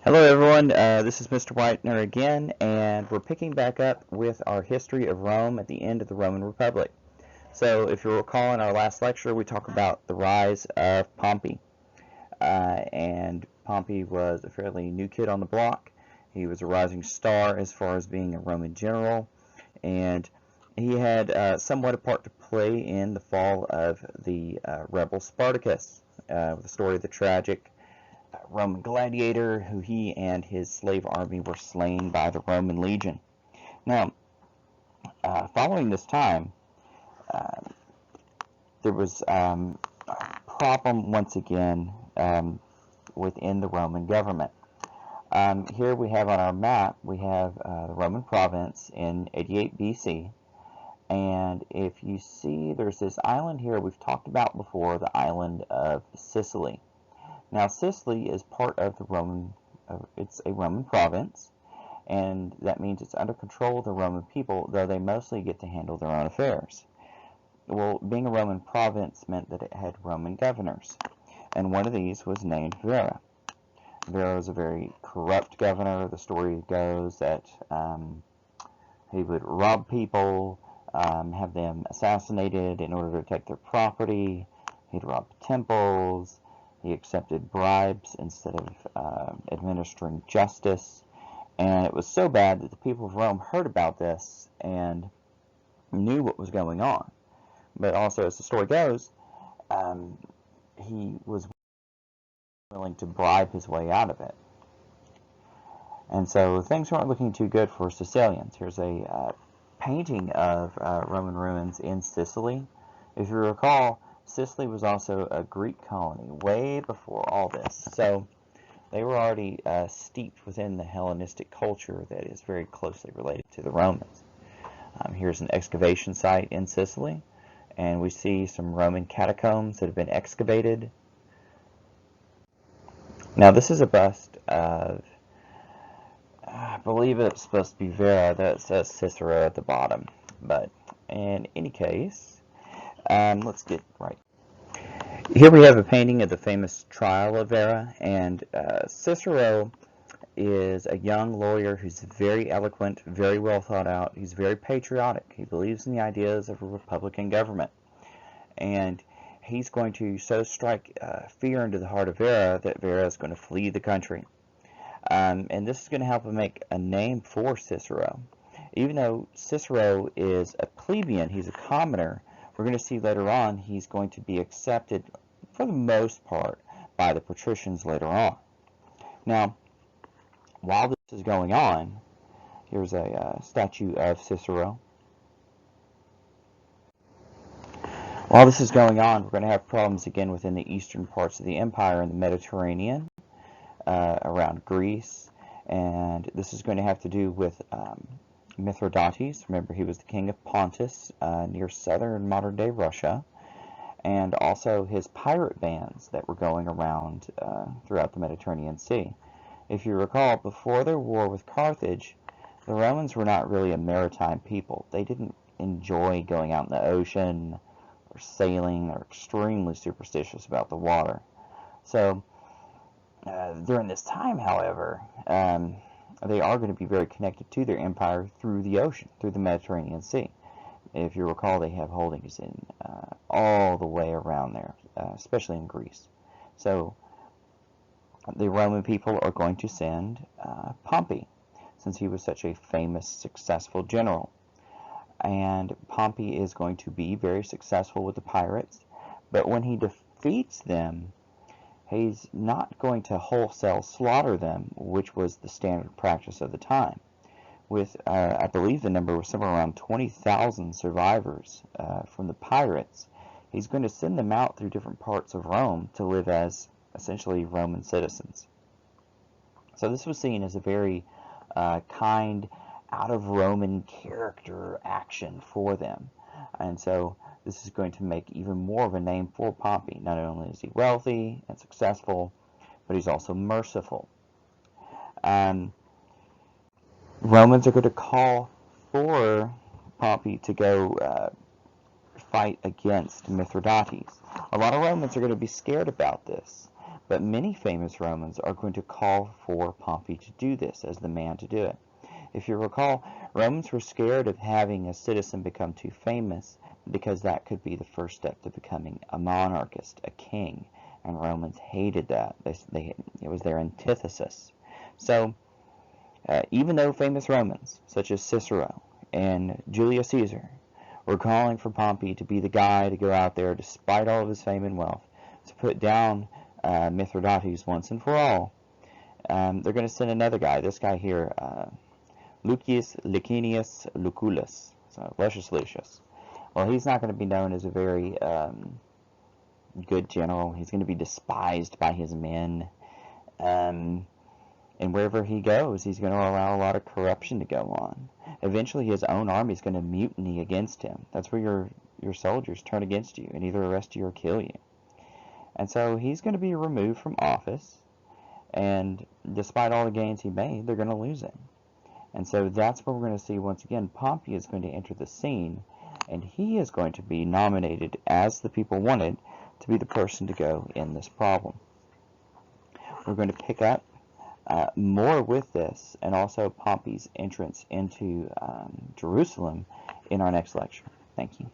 Hello everyone, this is Mr. Whitener again, and we're picking back up with our history of Rome at the end of the Roman Republic. So if you recall in our last lecture, we talked about the rise of Pompey. And Pompey was a fairly new kid on the block. He was a rising star as far as being a Roman general, and he had somewhat a part to play in the fall of the rebel Spartacus, the story of the tragic Roman gladiator who he and his slave army were slain by the Roman legion. Now, following this time, there was a problem once again within the Roman government. Here we have on our map, we have the Roman province in 88 BC. And if you see, there's this island here we've talked about before, the island of Sicily. Now, Sicily is part of the it's a Roman province, and that means it's under control of the Roman people, though they mostly get to handle their own affairs. Well, being a Roman province meant that it had Roman governors, and one of these was named Vera. Vera was a very corrupt governor. The story goes that he would rob people, have them assassinated in order to take their property. He'd rob temples. He accepted bribes instead of administering justice, and it was so bad that the people of Rome heard about this and knew what was going on. But also, as the story goes, he was willing to bribe his way out of it. And so things weren't looking too good for Sicilians. Here's a painting of Roman ruins in Sicily. If you recall, Sicily was also a Greek colony way before all this, so they were already steeped within the Hellenistic culture that is very closely related to the Romans. Here's an excavation site in Sicily, and we see some Roman catacombs that have been excavated. Now this is a bust of, I believe it's supposed to be Vera, that says Cicero at the bottom, but in any case, let's get right. Here we have a painting of the famous trial of Vera, and Cicero is a young lawyer who's very eloquent, very well thought out. He's very patriotic. He believes in the ideas of a republican government, and he's going to so strike fear into the heart of Vera that Vera is going to flee the country. And this is going to help him make a name for Cicero. Even though Cicero is a plebeian, he's a commoner, we're going to see later on he's going to be accepted for the most part by the patricians later on. Now, while this is going on, here's a statue of Cicero. While this is going on, we're going to have problems again within the eastern parts of the empire in the Mediterranean, around Greece, and this is going to have to do with Mithridates. Remember, he was the king of Pontus, near southern modern-day Russia, and also his pirate bands that were going around throughout the Mediterranean Sea. If you recall, before their war with Carthage, the Romans were not really a maritime people. They didn't enjoy going out in the ocean or sailing. They're extremely superstitious about the water. So during this time, however, they are going to be very connected to their empire through the ocean, through the Mediterranean Sea. If you recall, they have holdings in all the way around there, especially in Greece. So the Roman people are going to send Pompey, since he was such a famous, successful general. And Pompey is going to be very successful with the pirates, but when he defeats them, he's not going to wholesale slaughter them, which was the standard practice of the time. With, I believe the number was somewhere around 20,000 survivors from the pirates, he's going to send them out through different parts of Rome to live as essentially Roman citizens. So this was seen as a very kind, out of Roman character action for them. And so this is going to make even more of a name for Pompey. Not only is he wealthy and successful, but he's also merciful. Romans are going to call for Pompey to go fight against Mithridates. A lot of Romans are going to be scared about this, But many famous Romans are going to call for Pompey to do this as the man to do it. If you recall, Romans were scared of having a citizen become too famous because that could be the first step to becoming a monarchist, a king, and Romans hated that. It was their antithesis. So, even though famous Romans, such as Cicero and Julius Caesar, were calling for Pompey to be the guy to go out there, despite all of his fame and wealth, to put down Mithridates once and for all, they're going to send another guy, this guy here, Lucius Licinius Lucullus, so Lucius Lucius. Well, he's not going to be known as a very good general. He's going to be despised by his men. And wherever he goes, he's going to allow a lot of corruption to go on. Eventually, his own army is going to mutiny against him. That's where your soldiers turn against you and either arrest you or kill you. And so he's going to be removed from office. And despite all the gains he made, they're going to lose him. And so that's where we're going to see, once again, Pompey is going to enter the scene, and he is going to be nominated, as the people wanted, to be the person to go in this problem. We're going to pick up more with this, and also Pompey's entrance into Jerusalem in our next lecture. Thank you.